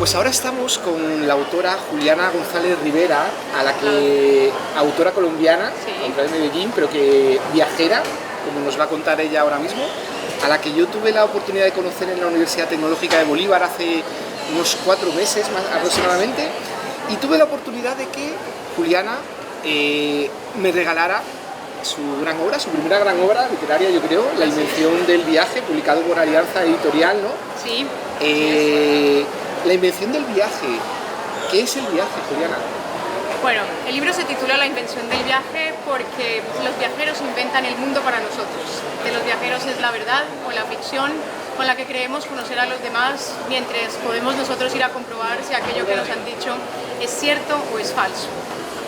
Pues ahora estamos con la autora Juliana González Rivera, autora colombiana, sí, de Medellín, pero que viajera, como nos va a contar ella ahora mismo, a la que yo tuve la oportunidad de conocer en la Universidad Tecnológica de Bolívar hace unos 4 meses más aproximadamente, y tuve la oportunidad de que Juliana me regalara su gran obra, su primera gran obra literaria, yo creo, La invención del viaje, publicado por Alianza Editorial, ¿no? Sí. La invención del viaje. ¿Qué es el viaje, Juliana? Bueno, el libro se titula La invención del viaje porque los viajeros inventan el mundo para nosotros. De los viajeros es la verdad o la ficción con la que creemos conocer a los demás, mientras podemos nosotros ir a comprobar si aquello que nos han dicho es cierto o es falso.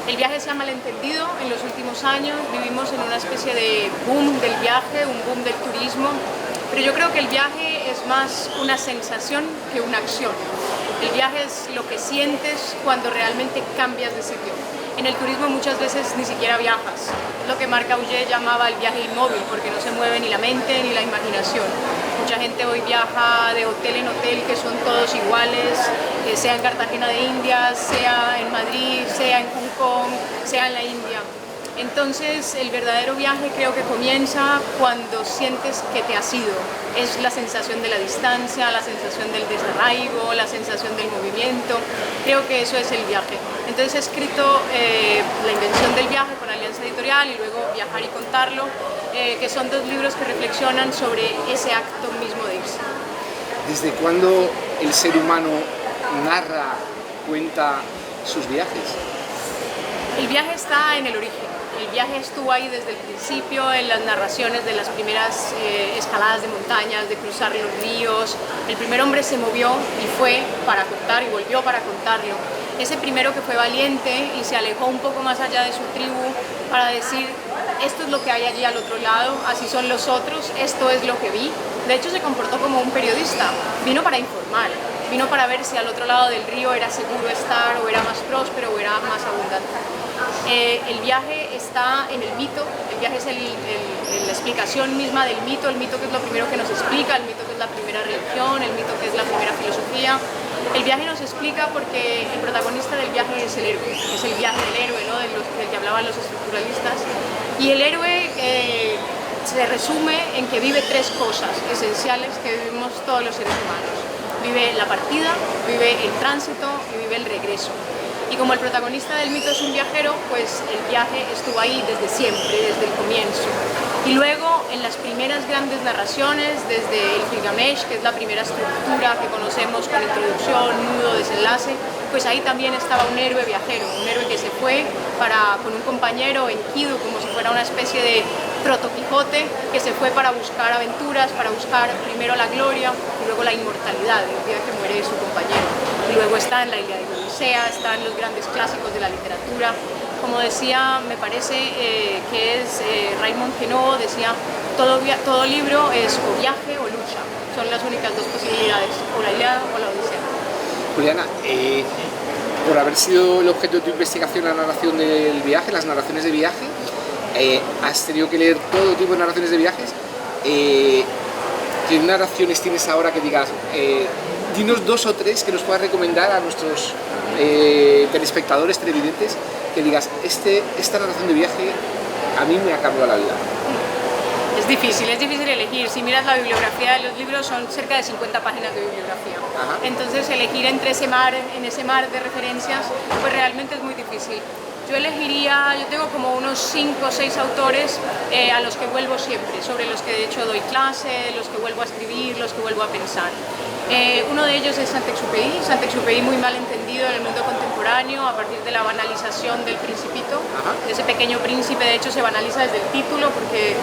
El viaje se ha malentendido en los últimos años, vivimos en una especie de boom del viaje, un boom del turismo, pero yo creo que el viaje es más una sensación que una acción. El viaje es lo que sientes cuando realmente cambias de sitio. En el turismo muchas veces ni siquiera viajas, lo que Marc Augé llamaba el viaje inmóvil, porque no se mueve ni la mente ni la imaginación. Mucha gente hoy viaja de hotel en hotel, que son todos iguales, sea en Cartagena de Indias, sea en Madrid, sea en Hong Kong, sea en la India. Entonces el verdadero viaje creo que comienza cuando sientes que te has ido. Es la sensación de la distancia, la sensación del desarraigo, la sensación del movimiento. Creo que eso es el viaje. Entonces he escrito La invención del viaje con Alianza Editorial y luego Viajar y contarlo, que son 2 libros que reflexionan sobre ese acto mismo de irse. ¿Desde cuándo el ser humano narra, cuenta sus viajes? El viaje está en el origen. El viaje estuvo ahí desde el principio, en las narraciones de las primeras escaladas de montañas, de cruzar los ríos. El primer hombre se movió y fue para contar y volvió para contarlo. Ese primero que fue valiente y se alejó un poco más allá de su tribu para decir: esto es lo que hay allí al otro lado, así son los otros, esto es lo que vi. De hecho se comportó como un periodista, vino para informar, vino para ver si al otro lado del río era seguro estar, o era más próspero, o era más abundante. El viaje está en el mito, el viaje es la explicación misma del mito, el mito que es lo primero que nos explica, el mito que es la primera religión, el mito que es la primera filosofía. El viaje nos explica porque el protagonista del viaje es el héroe, es el viaje del héroe, ¿no? del que hablaban los estructuralistas. Y el héroe se resume en que vive 3 cosas esenciales que vivimos todos los seres humanos. Vive la partida, vive el tránsito y vive el regreso. Y como el protagonista del mito es un viajero, pues el viaje estuvo ahí desde siempre, desde el comienzo. Y luego, en las primeras grandes narraciones, desde el Gilgamesh, que es la primera estructura que conocemos con introducción, nudo, desenlace, pues ahí también estaba un héroe viajero, un héroe que se fue con un compañero en Enkidu, como si fuera una especie de proto-Quijote, que se fue para buscar aventuras, para buscar primero la gloria y luego la inmortalidad, el día que muere su compañero. Y luego está en la Ilíada y la Odisea, están los grandes clásicos de la literatura. Como decía, me parece que es Raymond Queneau, decía: todo libro es o viaje o lucha, son las únicas 2 posibilidades, o la Ilíada o la Odisea. Juliana, por haber sido el objeto de tu investigación la narración del viaje, las narraciones de viaje, has tenido que leer todo tipo de narraciones de viajes. ¿Qué narraciones tienes ahora que digas? Dinos 2 o 3 que nos puedas recomendar a nuestros telespectadores, televidentes, que digas: esta narración de viaje a mí me ha cambiado la vida. Es difícil elegir. Si miras la bibliografía de los libros, son cerca de 50 páginas de bibliografía. Ajá. Entonces elegir en ese mar de referencias, pues realmente es muy difícil. Yo tengo como unos 5 o 6 autores a los que vuelvo siempre, sobre los que de hecho doy clase, los que vuelvo a escribir, los que vuelvo a pensar. Uno de ellos es Saint-Exupéry muy mal entendido en el mundo contemporáneo a partir de la banalización del Principito. Ajá. Ese pequeño príncipe de hecho se banaliza desde el título porque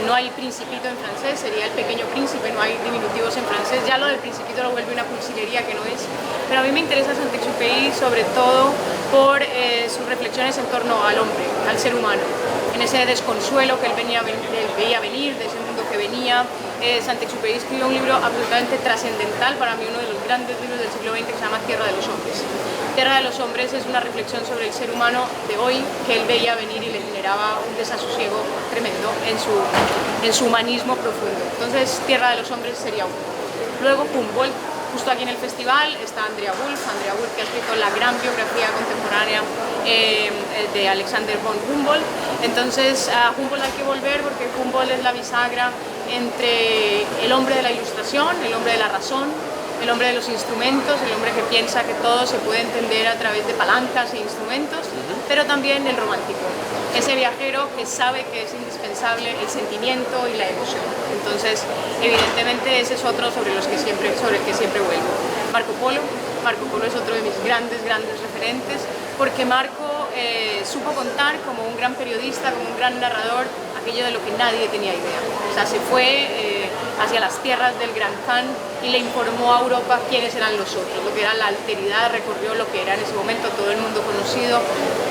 no hay Principito en francés, sería el pequeño príncipe, no hay diminutivos en francés, ya lo del Principito lo vuelve una cursilería que no es. Pero a mí me interesa Saint-Exupéry sobre todo por sus reflexiones en torno al hombre, al ser humano, en ese desconsuelo que él veía venir, de ese mundo que venía. Saint-Exupéry escribió un libro absolutamente trascendental, para mí uno de los grandes libros del siglo XX, que se llama Tierra de los Hombres. Tierra de los Hombres es una reflexión sobre el ser humano de hoy que él veía venir y le generaba un desasosiego tremendo en su humanismo profundo. Entonces, Tierra de los Hombres sería uno. Luego Humboldt justo aquí en el festival está Andrea Wulf, que ha escrito la gran biografía contemporánea de Alexander von Humboldt. Entonces a Humboldt hay que volver porque Humboldt es la bisagra entre el hombre de la ilustración, el hombre de la razón, el hombre de los instrumentos, el hombre que piensa que todo se puede entender a través de palancas e instrumentos, pero también el romántico, ese viajero que sabe que es indispensable el sentimiento y la emoción. Entonces, evidentemente ese es otro sobre el que siempre vuelvo. Marco Polo es otro de mis grandes referentes, porque Marco supo contar como un gran periodista, como un gran narrador, aquello de lo que nadie tenía idea. O sea, se fue hacia las tierras del Gran Khan y le informó a Europa quiénes eran los otros, lo que era la alteridad, recorrió lo que era en ese momento todo el mundo conocido.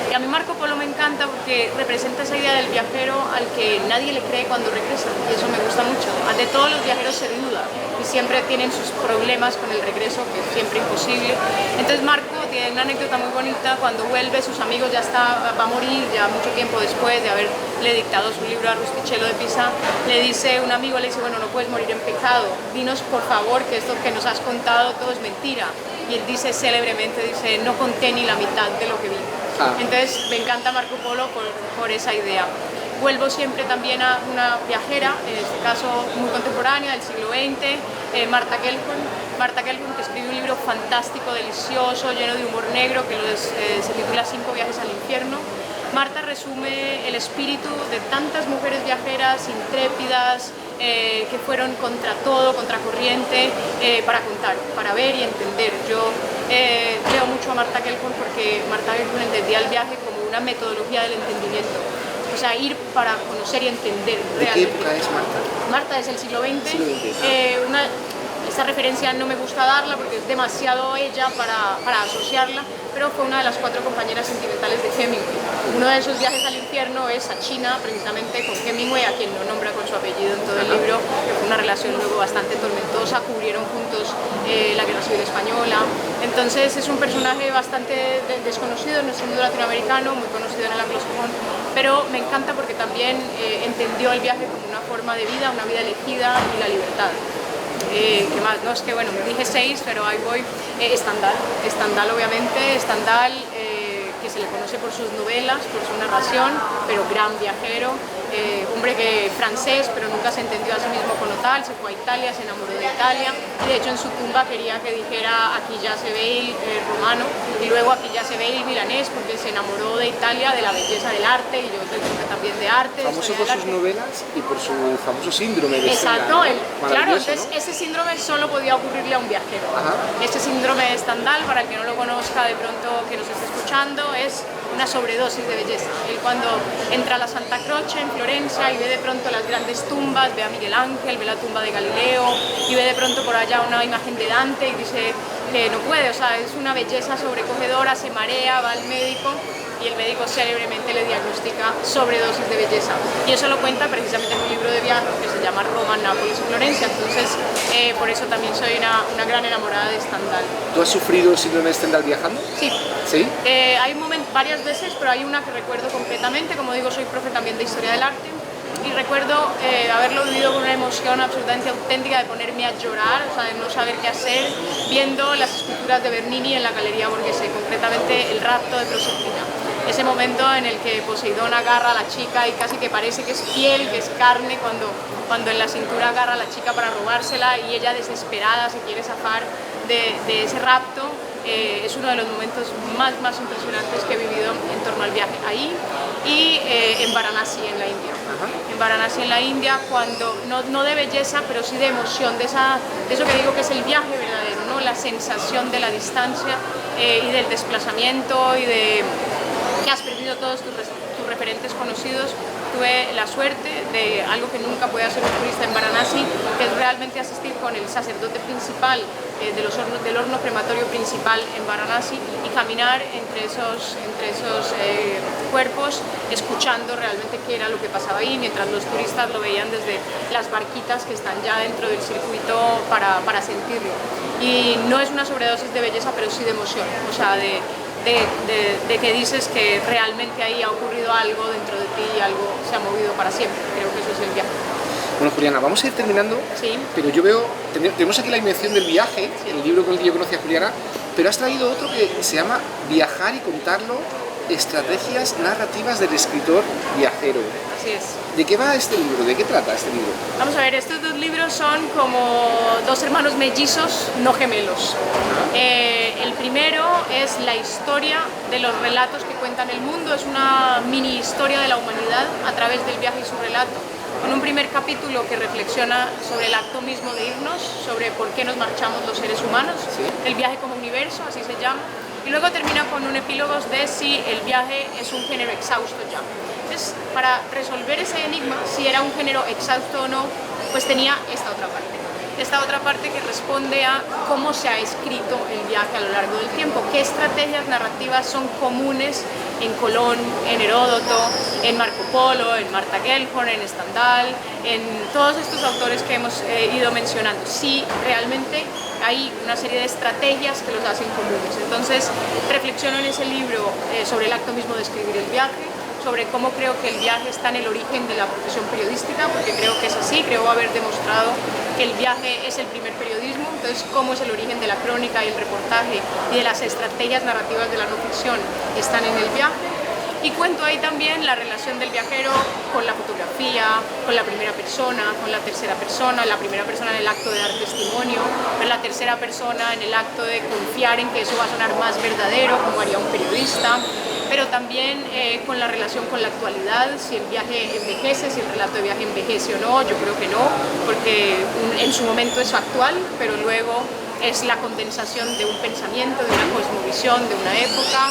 Y a mí Marco Polo me encanta porque representa esa idea del viajero al que nadie le cree cuando regresa, y eso me gusta mucho. Ante todos los viajeros se duda y siempre tienen sus problemas con el regreso, que es siempre imposible. Entonces Marco tiene una anécdota muy bonita: cuando vuelve, sus amigos va a morir ya mucho tiempo después de haberle dictado su libro a Rustichello de Pisa. Le dice un amigo, le dice, bueno, no puedes morir en pecado, dinos por favor que esto que nos has contado todo es mentira. Y él dice célebremente, dice, no conté ni la mitad de lo que vi. Entonces me encanta Marco Polo por esa idea. Vuelvo siempre también a una viajera, en este caso muy contemporánea, del siglo XX, Martha Gellhorn, que escribió un libro fantástico, delicioso, lleno de humor negro, que se titula 5 viajes al infierno. Marta resume el espíritu de tantas mujeres viajeras intrépidas, que fueron contra todo, contra corriente, para contar, para ver y entender. Yo leo mucho a Martha Gellhorn porque Martha Gellhorn entendía el viaje como una metodología del entendimiento. O sea, ir para conocer y entender realmente. ¿De qué época es Marta? Marta es el siglo XX. Esta referencia no me gusta darla porque es demasiado ella para asociarla, pero fue una de las 4 compañeras sentimentales de Hemingway. Uno de esos viajes al infierno es a China, precisamente con Hemingway, a quien no nombra con su apellido en todo el libro, que fue una relación luego bastante tormentosa. Cubrieron juntos la Guerra Civil Española. Entonces es un personaje bastante desconocido en nuestro mundo latinoamericano, muy conocido en el anglosajón, pero me encanta porque también entendió el viaje como una forma de vida, una vida elegida y la libertad. ¿Qué más? No, es que bueno, me dije 6, pero ahí voy. Stendhal obviamente, Stendhal, que se le conoce por sus novelas, por su narración, pero gran viajero, hombre francés, pero nunca se entendió a sí mismo como tal, se fue a Italia, se enamoró de Italia, y de hecho en su tumba quería que dijera aquí ya se ve el romano, y luego aquí ya se ve el milanés, porque se enamoró de Italia, de la belleza del arte, y yo creo que también de arte. Famoso por sus novelas y por su famoso síndrome de Exacto, claro, entonces ¿no? ese síndrome solo podía ocurrirle a un viajero. Ese síndrome de Stendhal, para el que no lo conozca de pronto, que nos esté escuchando, es una sobredosis de belleza. Él cuando entra a la Santa Croce en Florencia y ve de pronto las grandes tumbas, ve a Miguel Ángel, ve la tumba de Galileo y ve de pronto por allá una imagen de Dante y dice que no puede, o sea, es una belleza sobrecogedora, se marea, va al médico y el médico célebremente le diagnostica sobredosis de belleza. Y eso lo cuenta precisamente en un libro de viaje que se llama Roma, Nápoles y Florencia. Entonces, por eso también soy una gran enamorada de Stendhal. ¿Tú has sufrido el síndrome de Stendhal viajando? Sí. ¿Sí? Hay varias veces, pero hay una que recuerdo completamente. Como digo, soy profe también de Historia del Arte. Y recuerdo haberlo vivido con una emoción absolutamente auténtica, de ponerme a llorar, o sea, de no saber qué hacer, viendo las esculturas de Bernini en la Galería Borghese, concretamente el rapto de Proserpina. Ese momento en el que Poseidón agarra a la chica y casi que parece que es piel, que es carne, cuando en la cintura agarra a la chica para robársela y ella desesperada se quiere zafar de ese rapto. Es uno de los momentos más impresionantes que he vivido en torno al viaje ahí y en Varanasi, en la India. En Varanasi, en la India, cuando no de belleza, pero sí de emoción, de eso que digo que es el viaje verdadero, ¿no? La sensación de la distancia y del desplazamiento y de que has perdido todos tus referentes conocidos. Tuve la suerte de algo que nunca puede hacer un turista en Varanasi, que es realmente asistir con el sacerdote principal del horno crematorio principal en Varanasi y caminar entre esos cuerpos, escuchando realmente qué era lo que pasaba ahí, mientras los turistas lo veían desde las barquitas que están ya dentro del circuito para sentirlo. Y no es una sobredosis de belleza, pero sí de emoción, o sea, de que dices que realmente ahí ha ocurrido algo dentro de ti y algo se ha movido para siempre. Creo que eso es el viaje. Bueno, Juliana, vamos a ir terminando, Sí. pero yo veo, tenemos aquí la invención del viaje, el libro con el que yo conocí a Juliana, pero has traído otro que se llama Viajar y contarlo, estrategias narrativas del escritor viajero. Así es. ¿De qué va este libro? ¿De qué trata este libro? Vamos a ver, estos dos libros son como dos hermanos mellizos, no gemelos. El primero es la historia de los relatos que cuentan el mundo, es una mini historia de la humanidad a través del viaje y su relato, con un primer capítulo que reflexiona sobre el acto mismo de irnos, sobre por qué nos marchamos los seres humanos, ¿Sí? el viaje como universo, así se llama, y luego termina con un epílogo de si el viaje es un género exhausto ya. Entonces, para resolver ese enigma, si era un género exhausto o no, pues tenía esta otra parte. Esta otra parte que responde a cómo se ha escrito el viaje a lo largo del tiempo, qué estrategias narrativas son comunes en Colón, en Heródoto, en Marco Polo, en Martha Gellhorn, en Stendhal, en todos estos autores que hemos ido mencionando. Sí, realmente hay una serie de estrategias que los hacen comunes. Entonces, reflexiono en ese libro sobre el acto mismo de escribir el viaje, sobre cómo creo que el viaje está en el origen de la profesión periodística, porque creo que es así, creo haber demostrado que el viaje es el primer periodismo, entonces cómo es el origen de la crónica y el reportaje y de las estrategias narrativas de la no ficción están en el viaje. Y cuento ahí también la relación del viajero con la fotografía, con la primera persona, con la tercera persona, la primera persona en el acto de dar testimonio, la tercera persona en el acto de confiar en que eso va a sonar más verdadero, como haría un periodista, pero también con la relación con la actualidad, si el viaje envejece, si el relato de viaje envejece o no, yo creo que no, porque en su momento es actual, pero luego es la condensación de un pensamiento, de una cosmovisión, de una época.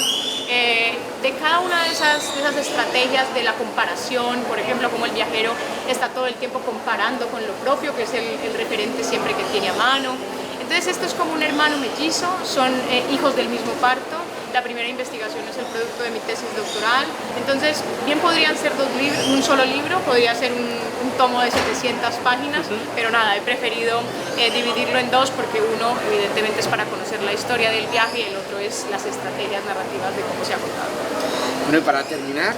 De cada una de esas estrategias de la comparación, por ejemplo, como el viajero está todo el tiempo comparando con lo propio, que es el referente siempre que tiene a mano. Entonces esto es como un hermano mellizo, son hijos del mismo parto. La primera investigación es el producto de mi tesis doctoral, entonces bien podrían ser dos libros, un solo libro, podría ser un tomo de 700 páginas, pero nada, he preferido dividirlo en dos porque uno evidentemente es para conocer la historia del viaje y el otro es las estrategias narrativas de cómo se ha contado. Bueno, y para terminar,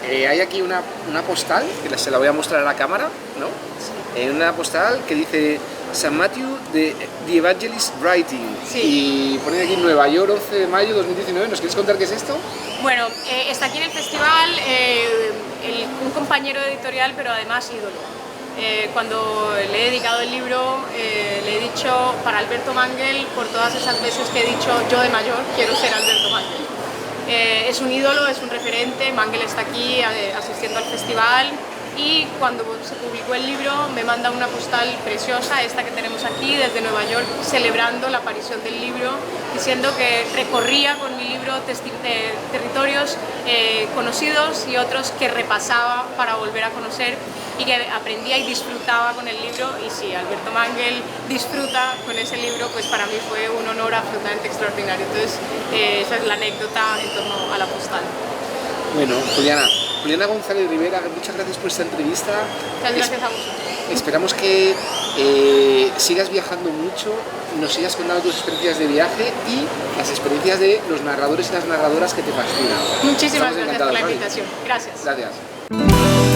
hay aquí una postal, que se la voy a mostrar a la cámara, ¿no? Sí. Una postal que dice San Matthew de The Evangelist Writing. Sí. Y pone aquí Nueva York, 11 de mayo 2019. ¿Nos quieres contar qué es esto? Bueno, está aquí en el festival un compañero editorial, pero además ídolo. Cuando le he dedicado el libro, le he dicho para Alberto Mangel, por todas esas veces que he dicho yo de mayor quiero ser Alberto Mangel. Es un ídolo, es un referente, Mangel está aquí asistiendo al festival. Y cuando se publicó el libro me manda una postal preciosa, esta que tenemos aquí desde Nueva York, celebrando la aparición del libro, diciendo que recorría con mi libro territorios conocidos y otros que repasaba para volver a conocer y que aprendía y disfrutaba con el libro. Y si Alberto Mangel disfruta con ese libro, pues para mí fue un honor absolutamente extraordinario. Entonces esa es la anécdota en torno a la postal. Bueno, Juliana González Rivera, muchas gracias por esta entrevista. Muchas gracias a vosotros. Esperamos que sigas viajando mucho, nos sigas contando tus experiencias de viaje y las experiencias de los narradores y las narradoras que te fascinan. Muchísimas gracias por la invitación. Gracias. Gracias.